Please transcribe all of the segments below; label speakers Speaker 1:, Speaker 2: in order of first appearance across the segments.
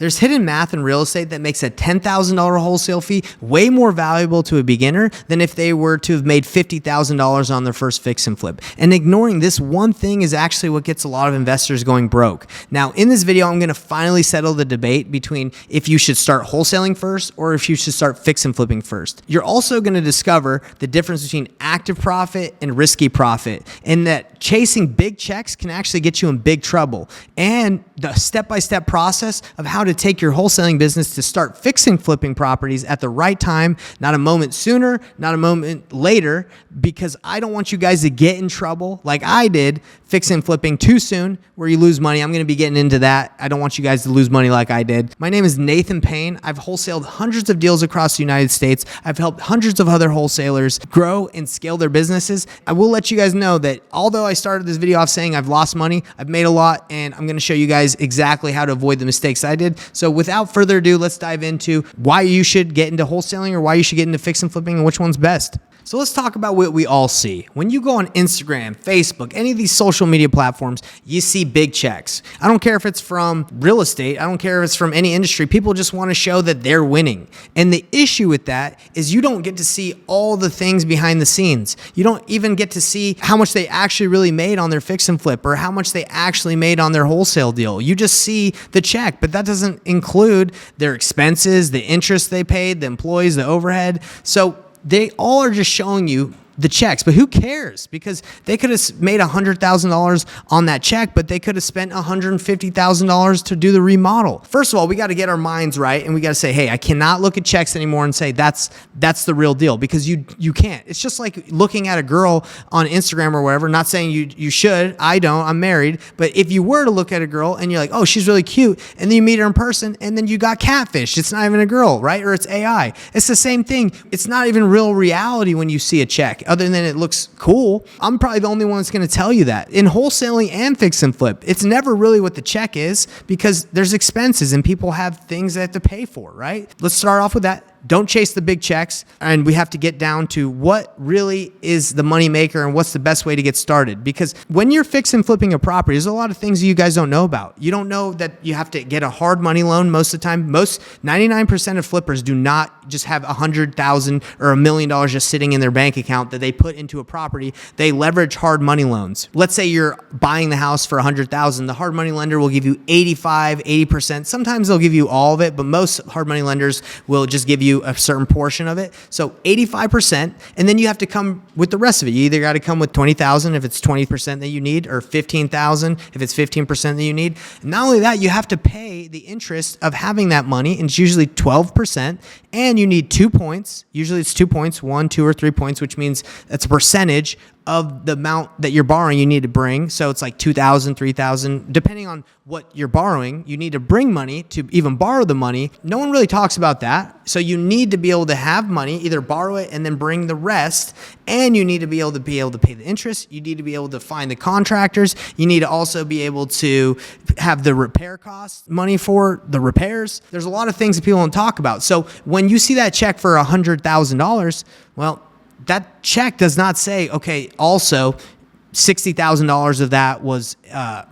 Speaker 1: There's hidden math in real estate that makes a $10,000 wholesale fee way more valuable to a beginner than if they were to have made $50,000 on their first fix and flip. And ignoring this one thing is actually what gets a lot of investors going broke. Now, in this video, I'm going to finally settle the debate between if you should start wholesaling first or if you should start fix and flipping first. You're also going to discover the difference between active profit and risky profit, and that chasing big checks can actually get you in big trouble, and the step-by-step process of how to take your wholesaling business to start fixing flipping properties at the right time, not a moment sooner, not a moment later, because I don't want you guys to get in trouble like I did fixing flipping too soon where you lose money. I'm going to be getting into that. I don't want you guys to lose money like I did. My name is Nathan Payne. I've wholesaled hundreds of deals across the United States. I've helped hundreds of other wholesalers grow and scale their businesses. I will let you guys know that although I started this video off saying I've lost money, I've made a lot, and I'm going to show you guys exactly how to avoid the mistakes I did. So without further ado, let's dive into why you should get into wholesaling or why you should get into fix and flipping and which one's best. So let's talk about what we all see. When you go on Instagram, Facebook, any of these social media platforms, you see big checks. I don't care if it's from real estate. I don't care if it's from any industry. People just want to show that they're winning. And the issue with that is you don't get to see all the things behind the scenes. You don't even get to see how much they actually really made on their fix and flip or how much they actually made on their wholesale deal. You just see the check, but that doesn't include their expenses, the interest they paid, the employees, the overhead. So they all are just showing you the checks, but who cares? Because they could have made $100,000 on that check, but they could have spent $150,000 to do the remodel. First of all, we got to get our minds right, and we got to say, hey, I cannot look at checks anymore and say that's the real deal, because you can't. It's just like looking at a girl on Instagram or whatever. Not saying you should. I don't. I'm married. But if you were to look at a girl and you're like, oh, she's really cute, and then you meet her in person, and then you got catfished. It's not even a girl, right? Or it's AI. It's the same thing. It's not even real reality when you see a check. Other than it looks cool. I'm probably the only one that's going to tell you that. In wholesaling and fix and flip, it's never really what the check is, because there's expenses and people have things they have to pay for, right? Let's start off with that. Don't chase the big checks, and we have to get down to what really is the money maker and what's the best way to get started. Because when you're fix and flipping a property, there's a lot of things you guys don't know about. You don't know that you have to get a hard money loan most of the time. 99% of flippers do not just have $100,000 or $1 million just sitting in their bank account that they put into a property. They leverage hard money loans. Let's say you're buying the house for $100,000. The hard money lender will give you 85, 80%. Sometimes they'll give you all of it, but most hard money lenders will just give you a certain portion of it. So 85%, and then you have to come with the rest of it. You either got to come with $20,000 if it's 20% that you need, or $15,000 if it's 15% that you need. And not only that, you have to pay the interest of having that money, and it's usually 12%, and you need 2 points. Usually it's 2 points, 1, 2, or 3 points, which means that's a percentage of the amount that you're borrowing you need to bring. So it's like $2,000, $3,000, depending on what you're borrowing. You need to bring money to even borrow the money. No one really talks about that. So you need to be able to have money, either borrow it and then bring the rest. And you need to be able to pay the interest. You need to be able to find the contractors. You need to also be able to have the repair costs, money for the repairs. There's a lot of things that people don't talk about. So when you see that check for $100,000, well, that check does not say, okay, also $60,000 of that was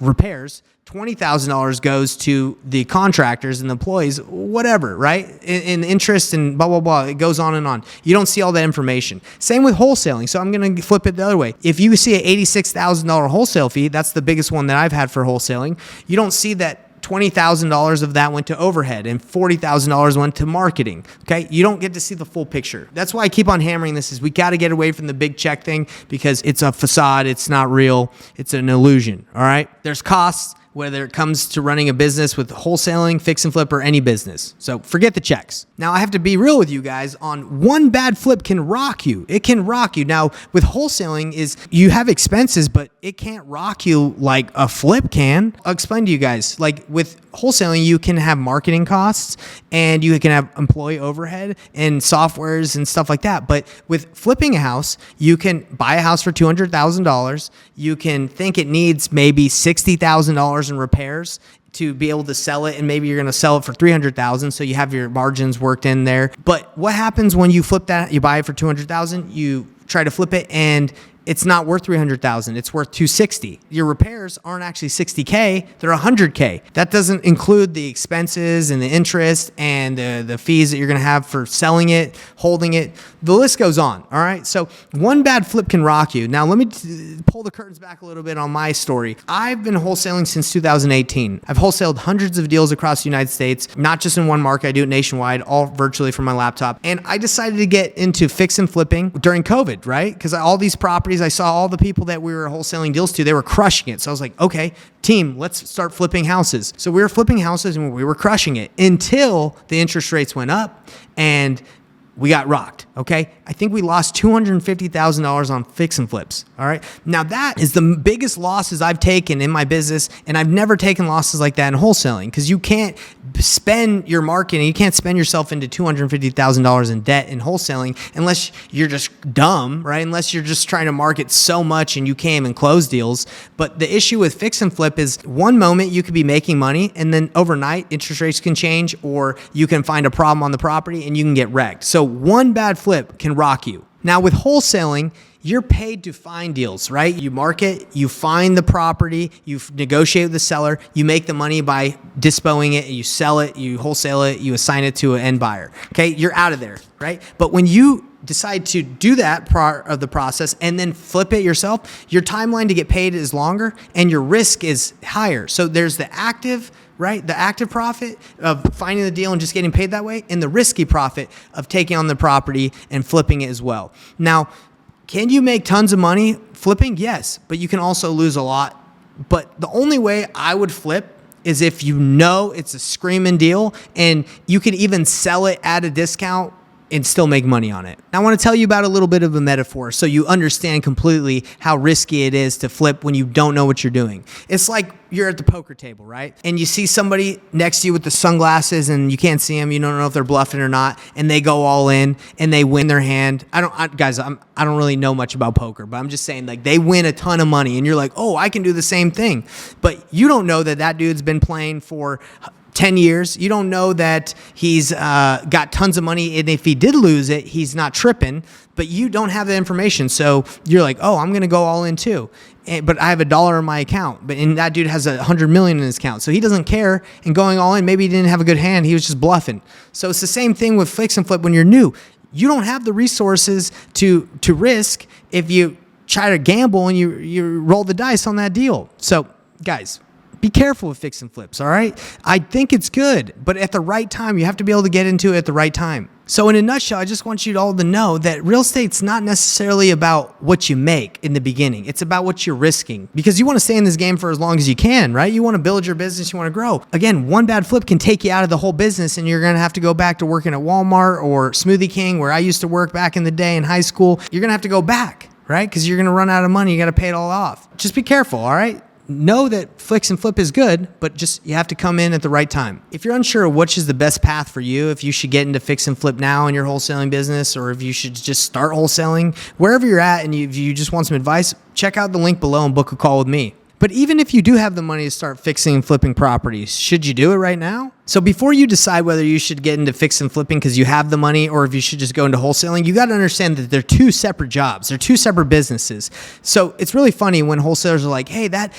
Speaker 1: repairs. $20,000 goes to the contractors and the employees, whatever, right? In interest and blah, blah, blah. It goes on and on. You don't see all that information. Same with wholesaling. So I'm going to flip it the other way. If you see an $86,000 wholesale fee, that's the biggest one that I've had for wholesaling. You don't see that $20,000 of that went to overhead and $40,000 went to marketing. Okay. You don't get to see the full picture. That's why I keep on hammering this is we got to get away from the big check thing, because it's a facade. It's not real. It's an illusion. All right. There's costs, whether it comes to running a business with wholesaling, fix and flip, or any business. So forget the checks. Now I have to be real with you guys on one bad flip can rock you. It can rock you. Now with wholesaling is you have expenses, but it can't rock you like a flip can. I'll explain to you guys, like with wholesaling, you can have marketing costs and you can have employee overhead and softwares and stuff like that. But with flipping a house, you can buy a house for $200,000. You can think it needs maybe $60,000 in repairs to be able to sell it, and maybe you're going to sell it for $300,000, so you have your margins worked in there. But what happens when you flip that? You buy it for $200,000, you try to flip it, and it's not worth 300,000. It's worth 260. Your repairs aren't actually 60K. They're 100K. That doesn't include the expenses and the interest and the fees that you're going to have for selling it, holding it. The list goes on. All right. So one bad flip can rock you. Now let me pull the curtains back a little bit on my story. I've been wholesaling since 2018. I've wholesaled hundreds of deals across the United States, not just in one market. I do it nationwide, all virtually from my laptop. And I decided to get into fix and flipping during COVID, right? Because all these properties, I saw all the people that we were wholesaling deals to, they were crushing it. So I was like, okay, team, let's start flipping houses. So we were flipping houses and we were crushing it until the interest rates went up and we got rocked, okay? I think we lost $250,000 on fix and flips, all right? Now that is the biggest losses I've taken in my business, and I've never taken losses like that in wholesaling because you can't spend your marketing, you can't spend yourself into $250,000 in debt in wholesaling unless you're just dumb, right? Unless you're just trying to market so much and you can't even close deals. But the issue with fix and flip is one moment you could be making money and then overnight interest rates can change or you can find a problem on the property and you can get wrecked. So one bad flip can rock you. Now with wholesaling, you're paid to find deals, right? You market, you find the property, you negotiate with the seller, you make the money by dispoing it, you sell it, you wholesale it, you assign it to an end buyer. Okay, you're out of there, right? But when you decide to do that part of the process and then flip it yourself, your timeline to get paid is longer and your risk is higher. So there's the active, right? The active profit of finding the deal and just getting paid that way, and the risky profit of taking on the property and flipping it as well. Now, can you make tons of money flipping? Yes, but you can also lose a lot. But the only way I would flip is if you know it's a screaming deal and you can even sell it at a discount and still make money on it. Now, I want to tell you about a little bit of a metaphor so you understand completely how risky it is to flip when you don't know what you're doing. It's like you're at the poker table, right? And you see somebody next to you with the sunglasses and you can't see them. You don't know if they're bluffing or not. And they go all in and they win their hand. I don't really know much about poker, but I'm just saying like they win a ton of money and you're like, oh, I can do the same thing. But you don't know that that dude's been playing for 10 years. You don't know that he's got tons of money, and if he did lose it, he's not tripping, but you don't have the information. So you're like, oh, I'm going to go all in too. But I have $1 in my account, and that dude has 100 million in his account. So he doesn't care, and going all in, maybe he didn't have a good hand. He was just bluffing. So it's the same thing with fix and flip when you're new. You don't have the resources to risk if you try to gamble and you roll the dice on that deal. So guys, be careful with fix and flips, all right? I think it's good, but at the right time, you have to be able to get into it at the right time. So in a nutshell, I just want you all to know that real estate's not necessarily about what you make in the beginning. It's about what you're risking, because you want to stay in this game for as long as you can, right? You want to build your business, you want to grow. Again, one bad flip can take you out of the whole business and you're going to have to go back to working at Walmart or Smoothie King, where I used to work back in the day in high school. You're going to have to go back, right? Because you're going to run out of money. You got to pay it all off. Just be careful, all right? Know that fix and flip is good, but just you have to come in at the right time. If you're unsure of which is the best path for you, if you should get into fix and flip now in your wholesaling business, or if you should just start wholesaling, wherever you're at and you just want some advice, check out the link below and book a call with me. But even if you do have the money to start fixing and flipping properties, should you do it right now? So before you decide whether you should get into fix and flipping because you have the money, or if you should just go into wholesaling, you got to understand that they're two separate jobs. They're two separate businesses. So it's really funny when wholesalers are like, hey, that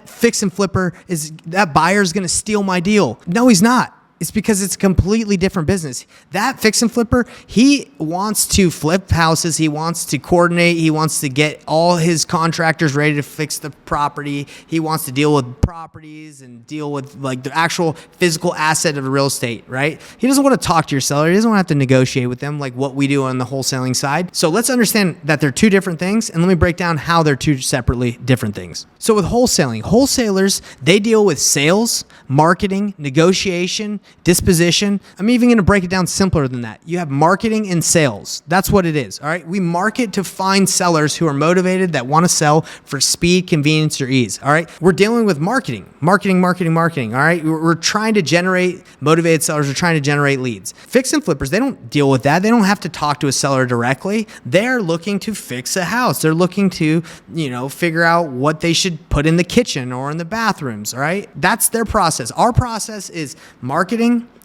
Speaker 1: fix and flipper that buyer's going to steal my deal. No, he's not. It's because it's a completely different business. That fix and flipper, he wants to flip houses. He wants to coordinate. He wants to get all his contractors ready to fix the property. He wants to deal with properties and deal with like the actual physical asset of the real estate, right? He doesn't want to talk to your seller. He doesn't want to have to negotiate with them like what we do on the wholesaling side. So let's understand that they're two different things, and let me break down how they're two separately different things. So with wholesaling, wholesalers, they deal with sales, marketing, negotiation, disposition. I'm even going to break it down simpler than that. You have marketing and sales. That's what it is. All right. We market to find sellers who are motivated, that want to sell for speed, convenience, or ease. All right. We're dealing with marketing. All right. We're trying to generate motivated sellers. We're trying to generate leads. Fix and flippers, they don't deal with that. They don't have to talk to a seller directly. They're looking to fix a house. They're looking to, figure out what they should put in the kitchen or in the bathrooms. All right. That's their process. Our process is marketing,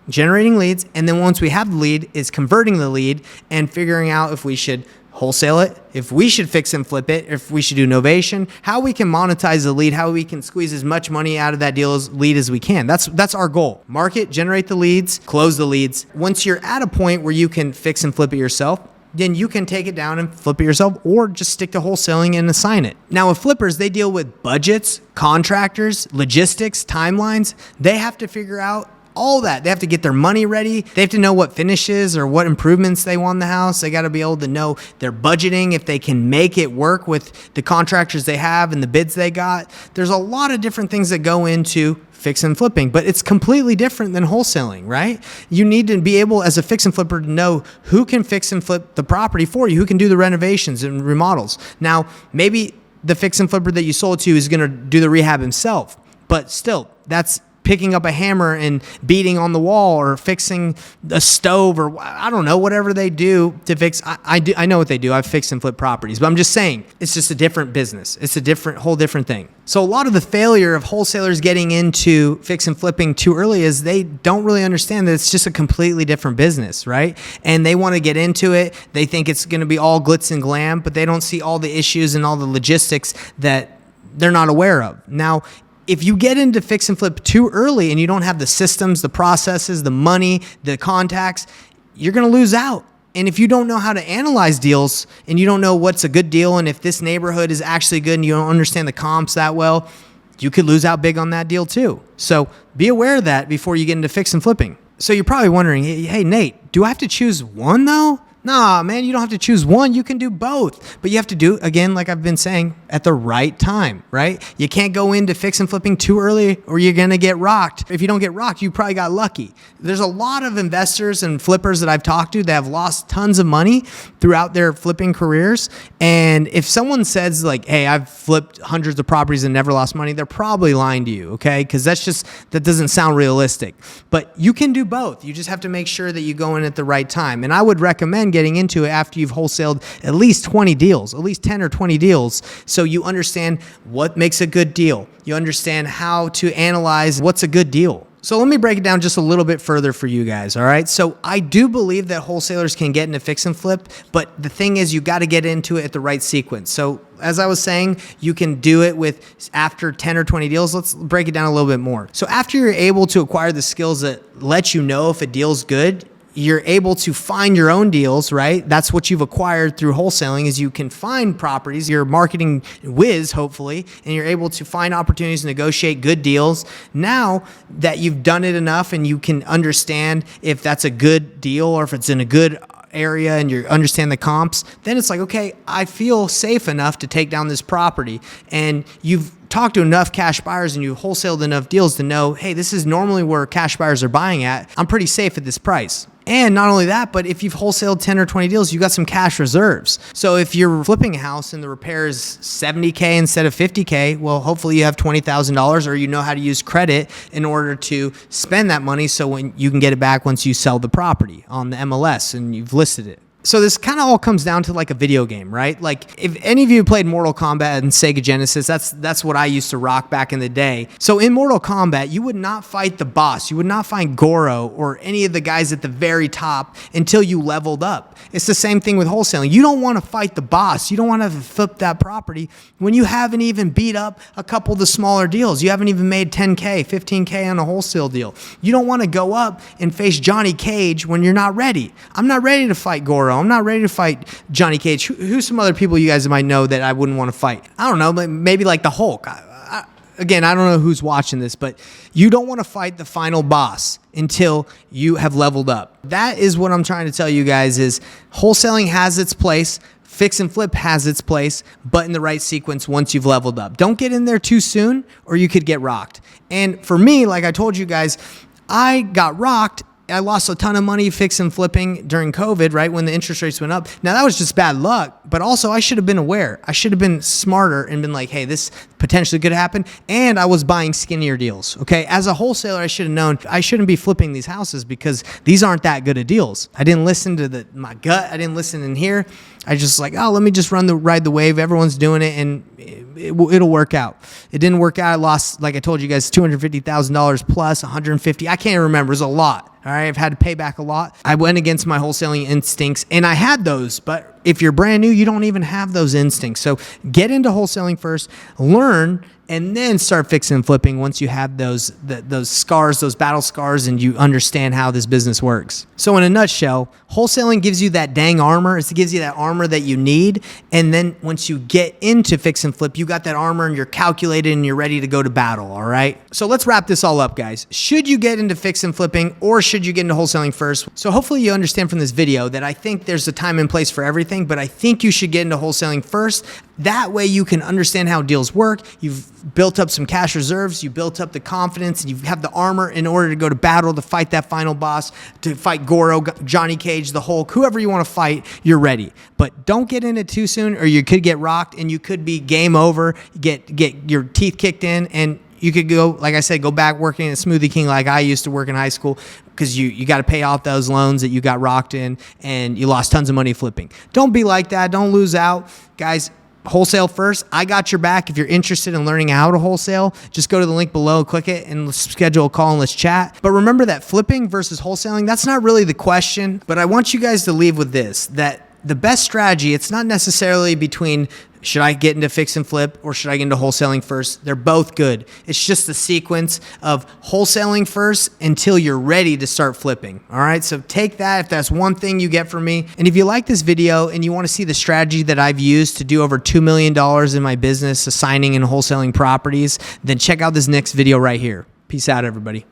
Speaker 1: generating leads. And then once we have the lead, is converting the lead and figuring out if we should wholesale it, if we should fix and flip it, if we should do novation, how we can monetize the lead, how we can squeeze as much money out of that lead as we can. That's our goal. Market, generate the leads, close the leads. Once you're at a point where you can fix and flip it yourself, then you can take it down and flip it yourself, or just stick to wholesaling and assign it. Now with flippers, they deal with budgets, contractors, logistics, timelines. They have to figure out all that. They have to get their money ready. They have to know what finishes or what improvements they want in the house. They got to be able to know their budgeting, if they can make it work with the contractors they have and the bids they got. There's a lot of different things that go into fix and flipping, but it's completely different than wholesaling, right? You need to be able, as a fix and flipper, to know who can fix and flip the property for you, who can do the renovations and remodels. Now, maybe the fix and flipper that you sold to is going to do the rehab himself, but still, that's picking up a hammer and beating on the wall, or fixing a stove, or I don't know, whatever they do to fix. I know what they do. I've fixed and flipped properties, but I'm just saying it's just a different business. It's a whole different thing. So a lot of the failure of wholesalers getting into fix and flipping too early is they don't really understand that it's just a completely different business, right? And they want to get into it. They think it's going to be all glitz and glam, but they don't see all the issues and all the logistics that they're not aware of. Now, if you get into fix and flip too early and you don't have the systems, the processes, the money, the contacts, you're going to lose out. And if you don't know how to analyze deals, and you don't know what's a good deal, and if this neighborhood is actually good and you don't understand the comps that well, you could lose out big on that deal too. So be aware of that before you get into fix and flipping. So you're probably wondering, hey, Nate, do I have to choose one though? Nah, man, you don't have to choose one. You can do both. But you have to do, again, like I've been saying, at the right time, right? You can't go into fix and flipping too early or you're going to get rocked. If you don't get rocked, you probably got lucky. There's a lot of investors and flippers that I've talked to that have lost tons of money throughout their flipping careers. And if someone says like, hey, I've flipped hundreds of properties and never lost money, they're probably lying to you, okay? Because that doesn't sound realistic. But you can do both. You just have to make sure that you go in at the right time. And I would recommend getting into it after you've wholesaled at least 20 deals, at least 10 or 20 deals, so you understand what makes a good deal. You understand how to analyze what's a good deal. So let me break it down just a little bit further for you guys, all right? So I do believe that wholesalers can get into fix and flip, but the thing is you got to get into it at the right sequence. So as I was saying, you can do it with after 10 or 20 deals. Let's break it down a little bit more. So after you're able to acquire the skills that let you know if a deal's good, you're able to find your own deals, right? That's what you've acquired through wholesaling, is you can find properties, you're marketing whiz, hopefully, and you're able to find opportunities to negotiate good deals. Now that you've done it enough and you can understand if that's a good deal or if it's in a good area and you understand the comps, then it's like, okay, I feel safe enough to take down this property. And you've talked to enough cash buyers and you've wholesaled enough deals to know, hey, this is normally where cash buyers are buying at. I'm pretty safe at this price. And not only that, but if you've wholesaled 10 or 20 deals, you got some cash reserves. So if you're flipping a house and the repair is $70K instead of $50K, well, hopefully you have $20,000, or you know how to use credit in order to spend that money so when you can get it back once you sell the property on the MLS and you've listed it. So this kind of all comes down to like a video game, right? Like if any of you played Mortal Kombat and Sega Genesis, that's what I used to rock back in the day. So in Mortal Kombat, you would not fight the boss. You would not find Goro or any of the guys at the very top until you leveled up. It's the same thing with wholesaling. You don't want to fight the boss. You don't want to flip that property when you haven't even beat up a couple of the smaller deals. You haven't even made 10K, 15K on a wholesale deal. You don't want to go up and face Johnny Cage when you're not ready. I'm not ready to fight Goro. I'm not ready to fight Johnny Cage. Who's some other people you guys might know that I wouldn't want to fight? I don't know, maybe like the Hulk. Again, I don't know who's watching this, but you don't want to fight the final boss until you have leveled up. That is what I'm trying to tell you guys, is wholesaling has its place. Fix and flip has its place, but in the right sequence once you've leveled up. Don't get in there too soon or you could get rocked. And for me, like I told you guys, I got rocked. I lost a ton of money fix and flipping during COVID, right, when the interest rates went up. Now, that was just bad luck, but also I should have been aware. I should have been smarter and been like, hey, this potentially could happen. And I was buying skinnier deals. Okay. As a wholesaler, I should have known I shouldn't be flipping these houses because these aren't that good of deals. I didn't listen to my gut. I didn't listen in here. I just like, oh, let me just ride the wave. Everyone's doing it and it'll work out. It didn't work out. I lost, like I told you guys, $250,000 plus 150. I can't remember. It was a lot. All right. I've had to pay back a lot. I went against my wholesaling instincts and I had those, but if you're brand new, you don't even have those instincts. So get into wholesaling first, learn, and then start fixing and flipping once you have those scars, those battle scars, and you understand how this business works. So in a nutshell, wholesaling gives you that dang armor. It gives you that armor that you need. And then once you get into fix and flip, you got that armor and you're calculated and you're ready to go to battle, all right? So let's wrap this all up, guys. Should you get into fix and flipping or should you get into wholesaling first? So hopefully you understand from this video that I think there's a time and place for everything, but I think you should get into wholesaling first. That way you can understand how deals work. You've built up some cash reserves. You built up the confidence and you have the armor in order to go to battle, to fight that final boss, to fight Goro, Johnny Cage, the Hulk, whoever you want to fight, you're ready. But don't get in it too soon or you could get rocked and you could be game over, get your teeth kicked in, and you could go, like I said, go back working at Smoothie King like I used to work in high school because you got to pay off those loans that you got rocked in and you lost tons of money flipping. Don't be like that. Don't lose out. Guys, wholesale first. I got your back. If you're interested in learning how to wholesale, just go to the link below, click it, and let's schedule a call and let's chat. But remember that flipping versus wholesaling, that's not really the question, but I want you guys to leave with this, that the best strategy, it's not necessarily between should I get into fix and flip or should I get into wholesaling first? They're both good. It's just the sequence of wholesaling first until you're ready to start flipping. All right. So take that if that's one thing you get from me. And if you like this video and you want to see the strategy that I've used to do over $2 million in my business, assigning and wholesaling properties, then check out this next video right here. Peace out, everybody.